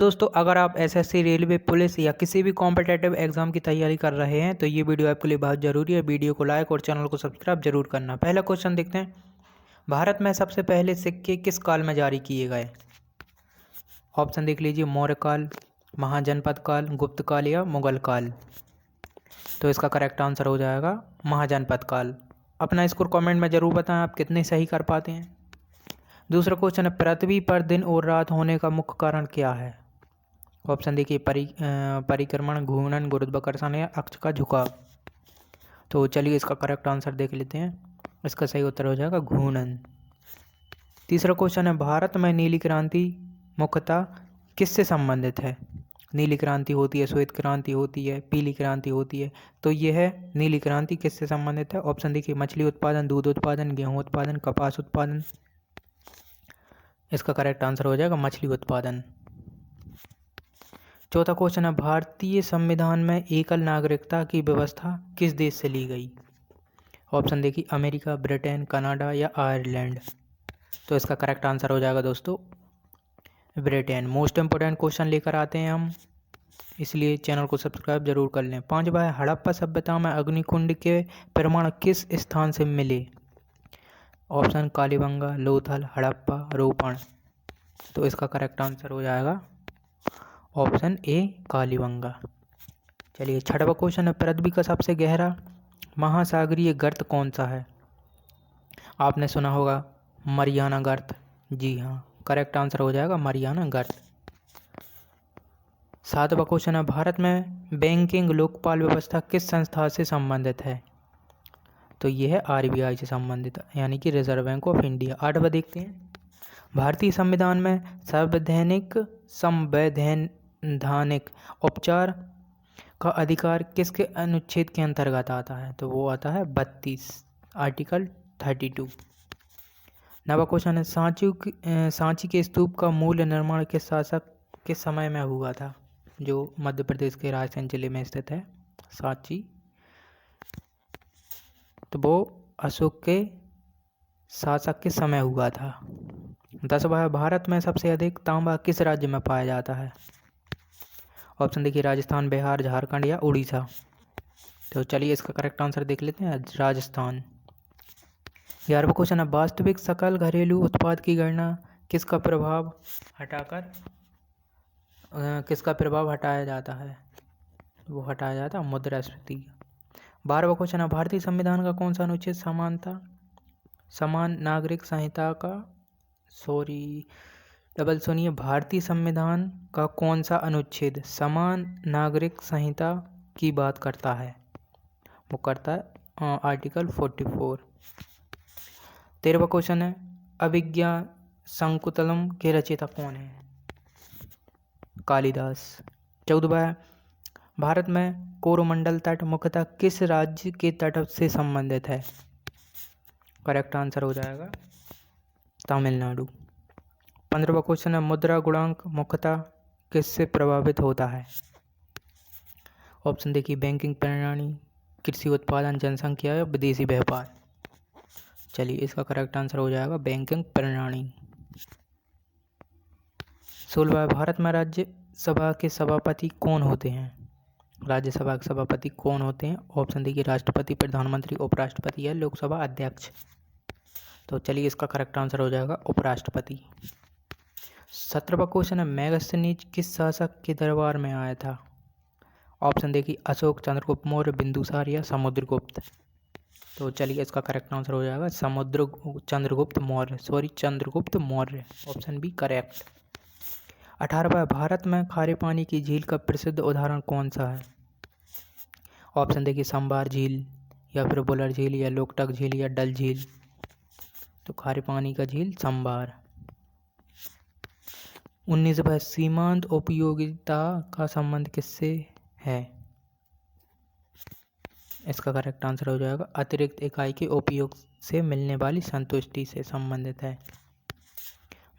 दोस्तों अगर आप एसएससी रेलवे पुलिस या किसी भी कॉम्पिटेटिव एग्जाम की तैयारी कर रहे हैं तो ये वीडियो आपके लिए बहुत ज़रूरी है। वीडियो को लाइक और चैनल को सब्सक्राइब जरूर करना। पहला क्वेश्चन देखते हैं, भारत में सबसे पहले सिक्के किस काल में जारी किए गए? ऑप्शन देख लीजिए, मौर्य काल, महाजनपद काल, गुप्त काल या मुगल काल। तो इसका करेक्ट आंसर हो जाएगा महाजनपद काल। अपना स्कोर कमेंट में ज़रूर बताएं आप कितने सही कर पाते हैं। दूसरा क्वेश्चन है, पृथ्वी पर दिन और रात होने का मुख्य कारण क्या है? ऑप्शन देखिए, परिक्रमण, घूर्णन, गुरुत्वाकर्षण या अक्ष का झुकाव। तो चलिए इसका करेक्ट आंसर देख लेते हैं। इसका सही उत्तर हो जाएगा घूर्णन। तीसरा क्वेश्चन है, भारत में नीली क्रांति मुख्यतः किससे संबंधित है? नीली क्रांति होती है, श्वेत क्रांति होती है, पीली क्रांति होती है। तो यह है नीली क्रांति किससे संबंधित है? ऑप्शन देखिए, मछली उत्पादन, दूध उत्पादन, गेहूं उत्पादन, कपास उत्पादन। इसका करेक्ट आंसर हो जाएगा मछली उत्पादन। चौथा क्वेश्चन है, भारतीय संविधान में एकल नागरिकता की व्यवस्था किस देश से ली गई? ऑप्शन देखिए, अमेरिका, ब्रिटेन, कनाडा या आयरलैंड। तो इसका करेक्ट आंसर हो जाएगा दोस्तों ब्रिटेन। मोस्ट इंपोर्टेंट क्वेश्चन लेकर आते हैं हम, इसलिए चैनल को सब्सक्राइब जरूर कर लें। पांचवा है, हड़प्पा सभ्यता में अग्निकुंड के प्रमाण किस स्थान से मिले? ऑप्शन कालीबंगा, लोथल, हड़प्पा, रोपण। तो इसका करेक्ट आंसर हो जाएगा ऑप्शन ए कालीबंगा। चलिए छठवा क्वेश्चन है, पृथ्वी का सबसे गहरा महासागरीय गर्त कौन सा है? आपने सुना होगा मरियाना गर्त। जी हाँ, करेक्ट आंसर हो जाएगा मरियाना गर्त। सातवां क्वेश्चन है, भारत में बैंकिंग लोकपाल व्यवस्था किस संस्था से संबंधित है? तो ये है आरबीआई से संबंधित, यानी कि रिजर्व बैंक ऑफ इंडिया। आठवां देखते हैं, भारतीय संविधान में संवैधानिक उपचार का अधिकार किसके अनुच्छेद के अंतर्गत आता है? तो वो आता है 32, आर्टिकल 32। नवा क्वेश्चन है, सांची के स्तूप का मूल निर्माण किस शासक के समय में हुआ था? जो मध्य प्रदेश के रायसेन जिले में स्थित है सांची, तो वो अशोक के शासक के समय हुआ था। 10वां है, भारत में सबसे अधिक तांबा किस राज्य में पाया जाता है? ऑप्शन देखिए, राजस्थान, बिहार, झारखंड या उड़ीसा। तो चलिए इसका करेक्ट आंसर देख लेते हैं, राजस्थान। 11वां क्वेश्चन है, वास्तविक सकल घरेलू उत्पाद की गणना किसका प्रभाव हटाया जाता है? वो हटाया जाता है मुद्रास्फीति। 12वां क्वेश्चन है, भारतीय संविधान का कौन सा अनुच्छेद समान नागरिक संहिता का सुनिए, भारतीय संविधान का कौन सा अनुच्छेद समान नागरिक संहिता की बात करता है? वो करता है आर्टिकल 44। 13वां क्वेश्चन है, अभिज्ञा संकुतलम के रचयिता कौन है? कालिदास। 14वां है, भारत में कोरोमंडल तट मुख्यतः किस राज्य के तट से संबंधित है? करेक्ट आंसर हो जाएगा तमिलनाडु। 15वां क्वेश्चन है, मुद्रा गुणांक मुख्यतः किससे प्रभावित होता है? ऑप्शन देखिए, बैंकिंग प्रणाली, कृषि उत्पादन, जनसंख्या या विदेशी व्यापार। चलिए इसका करेक्ट आंसर हो जाएगा बैंकिंग प्रणाली। 16वां, भारत में राज्यसभा के सभापति कौन होते हैं? राज्यसभा के सभापति कौन होते हैं? ऑप्शन देखिए, राष्ट्रपति, प्रधानमंत्री, उपराष्ट्रपति या लोकसभा अध्यक्ष। तो चलिए इसका करेक्ट आंसर हो जाएगा उपराष्ट्रपति। 17वां क्वेश्चन है, मेगास्थनीज किस शासक के दरबार में आया था? ऑप्शन देखिए, अशोक, चंद्रगुप्त मौर्य, बिंदुसार या समुद्रगुप्त। तो चलिए इसका करेक्ट आंसर हो जाएगा Chandragupta Maurya. Option B correct. 18वां, भारत में खारे पानी की झील का प्रसिद्ध उदाहरण कौन सा है? ऑप्शन देखिए, संबार झील या फिर बुलर झील या लोकटक झील या डल झील। तो खारे पानी का झील संबार। 19वां, सीमांत उपयोगिता का संबंध किससे है? इसका करेक्ट आंसर हो जाएगा अतिरिक्त इकाई के उपयोग से मिलने वाली संतुष्टि से संबंधित है।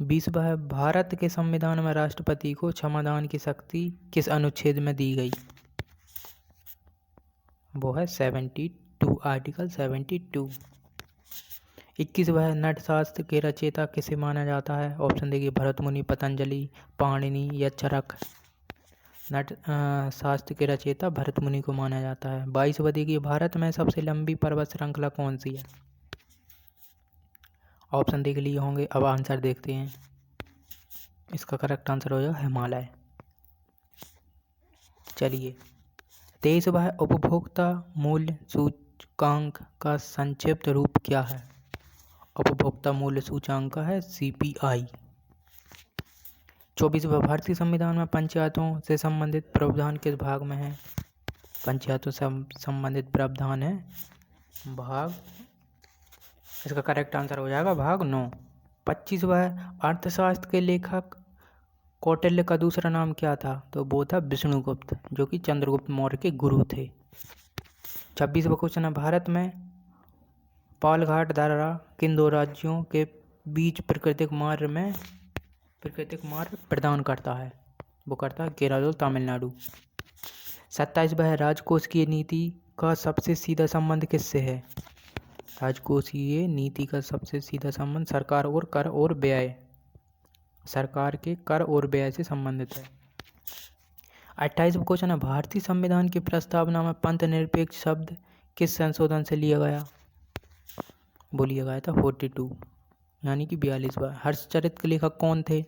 20वां, भारत के संविधान में राष्ट्रपति को क्षमादान की शक्ति किस अनुच्छेद में दी गई? वो है 72, आर्टिकल 72। 21वां है नाट्यशास्त्र के रचयिता किसे माना जाता है? ऑप्शन देखिए भरत मुनि, पतंजलि, पाणिनि या चरक। शास्त्र के रचयिता भरत मुनि को माना जाता है। 22वां देखिए भारत में सबसे लंबी पर्वत श्रृंखला कौन सी है? ऑप्शन देख लिए होंगे, अब आंसर देखते हैं। इसका करेक्ट आंसर हो जाएगा हिमालय। चलिए 23वां है उपभोक्ता मूल्य सूचकांक का संक्षिप्त रूप क्या है? उपभोक्ता मूल्य सूचकांक का है CPI। 24वां भारतीय संविधान में पंचायतों से संबंधित प्रावधान किस भाग में है? पंचायतों से संबंधित प्रावधान है भाग, इसका करेक्ट आंसर हो जाएगा भाग 9। 25वां है अर्थशास्त्र के लेखक कौटिल्य का दूसरा नाम क्या था? तो वो था विष्णुगुप्त, जो कि चंद्रगुप्त मौर्य के गुरु थे। 26वां क्वेश्चन है भारत में पालघाट दर्रा किन दो राज्यों के बीच प्राकृतिक मार्ग प्रदान करता है? वो करता है केरल और तमिलनाडु। 27वां है राजकोषीय नीति का सबसे सीधा संबंध किससे है? राजकोषीय नीति का सबसे सीधा संबंध सरकार के कर और व्यय से संबंधित है। 28वां क्वेश्चन है भारतीय संविधान की प्रस्तावना में पंथ निरपेक्ष शब्द किस संशोधन से लिया गया? वो लिया गया था 42 यानी कि 42वां। हर्षचरित के लेखक कौन थे?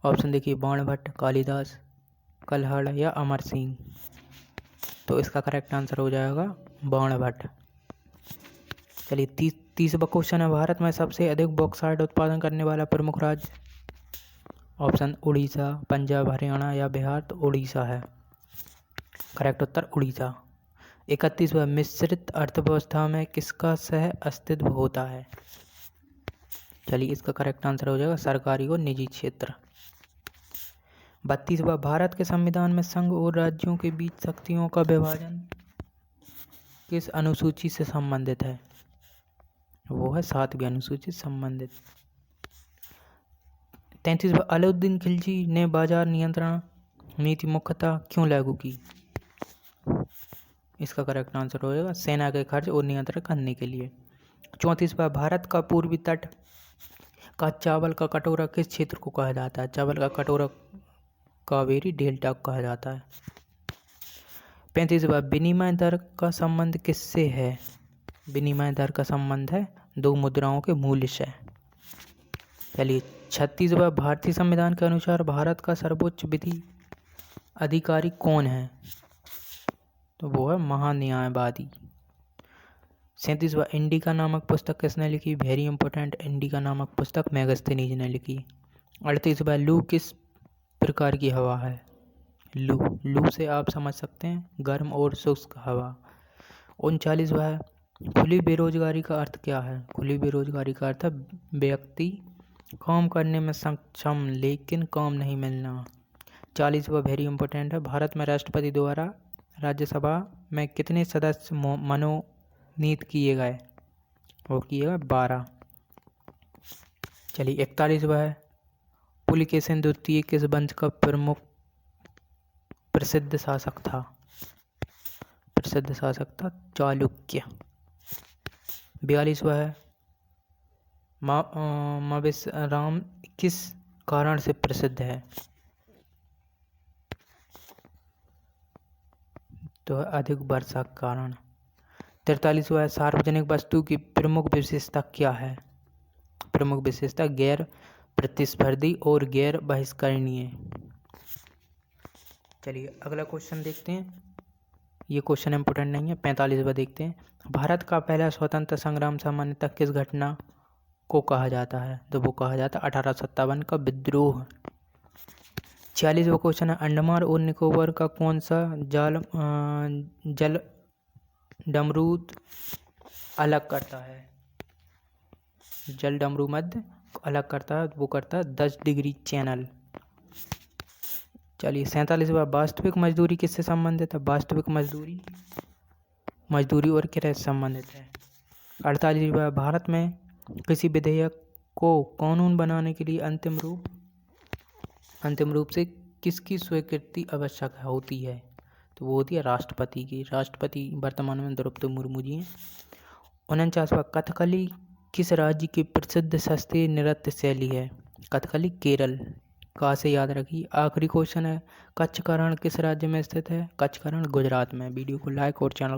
ऑप्शन देखिए बाणभट्ट, कालिदास, कल्हड़ या अमर सिंह। तो इसका करेक्ट आंसर हो जाएगा बाणभट्ट। चलिए 30वां क्वेश्चन है भारत में सबसे अधिक बॉक्साइट उत्पादन करने वाला प्रमुख राज्य? ऑप्शन उड़ीसा, पंजाब, हरियाणा या बिहार। तो उड़ीसा है करेक्ट उत्तर, उड़ीसा। 31वां मिश्रित अर्थव्यवस्था में किसका सह अस्तित्व होता है? चलिए इसका करेक्ट आंसर हो जाएगा सरकारी और निजी क्षेत्र। 32वां भारत के संविधान में संघ और राज्यों के बीच शक्तियों का विभाजन किस अनुसूची से संबंधित है? वो है 7वीं अनुसूची से संबंधित। 33वां अलाउद्दीन खिलजी ने बाजार नियंत्रण नीति मुख्यतः क्यों लागू की? इसका करेक्ट आंसर हो जाएगा सेना के खर्च और नियंत्रण करने के लिए। 34वां भारत का पूर्वी तट का चावल का कटोरा किस क्षेत्र को कहा जाता है? चावल का कटोरा कावेरी डेल्टा को कहा जाता है। 35वां विनिमय दर का संबंध किससे है? विनिमय दर का संबंध है दो मुद्राओं के मूल्य से। चलिए 36वां भारतीय संविधान के अनुसार भारत का सर्वोच्च विधि अधिकारी कौन है? तो वो है महान्यायवादी। 37वां इंडिका नामक पुस्तक किसने लिखी? वेरी इंपॉर्टेंट, इंडिका नामक पुस्तक मेगास्थनीज ने लिखी। 38वां लू किस प्रकार की हवा है? लू से आप समझ सकते हैं गर्म और शुष्क हवा। 39वां खुली बेरोजगारी का अर्थ क्या है? खुली बेरोजगारी का अर्थ है व्यक्ति काम करने में सक्षम लेकिन काम नहीं मिलना। 40वां वेरी इंपॉर्टेंट है भारत में राष्ट्रपति द्वारा राज्यसभा में कितने सदस्य मनोनीत किए गए? वो किए गए 12। चलिए 41वां है पुलकेशिन द्वितीय किस वंश का प्रमुख प्रसिद्ध शासक था? चालुक्य। 42वां है मावेश्वराम किस कारण से प्रसिद्ध है? तो अधिक वर्षा के कारण। 43वां है सार्वजनिक वस्तु की प्रमुख विशेषता क्या है? प्रमुख विशेषता गैर प्रतिस्पर्धी और गैर बहिष्करणीय। चलिए अगला क्वेश्चन देखते हैं, ये क्वेश्चन इंपोर्टेंट नहीं है। 45वां देखते हैं भारत का पहला स्वतंत्र संग्राम सामान्यतः किस घटना को कहा जाता है? तो वो कहा जाता है 1857 का विद्रोह। 46वां क्वेश्चन है अंडमान और निकोबार का कौन सा जल डमरूद अलग करता है? जल डमरू मध्य अलग करता है, वो करता है 10 डिग्री चैनल। चलिए 47वां वास्तविक मजदूरी किससे संबंधित है? वास्तविक मजदूरी और किराए से संबंधित है। 48वां भारत में किसी विधेयक को कानून बनाने के लिए अंतिम रूप से किसकी स्वीकृति आवश्यक होती है? तो वो होती है राष्ट्रपति की। राष्ट्रपति वर्तमान में द्रौपदी मुर्मू जी हैं। 49वां कथकली किस राज्य की प्रसिद्ध शास्त्रीय नृत्य शैली है? कथकली। केरल। कहाँ से याद रखिए। आखिरी क्वेश्चन है, कच्छ का रण किस राज्य में स्थित है? कच्छ का रण गुजरात में। वीडियो को लाइक और चैनल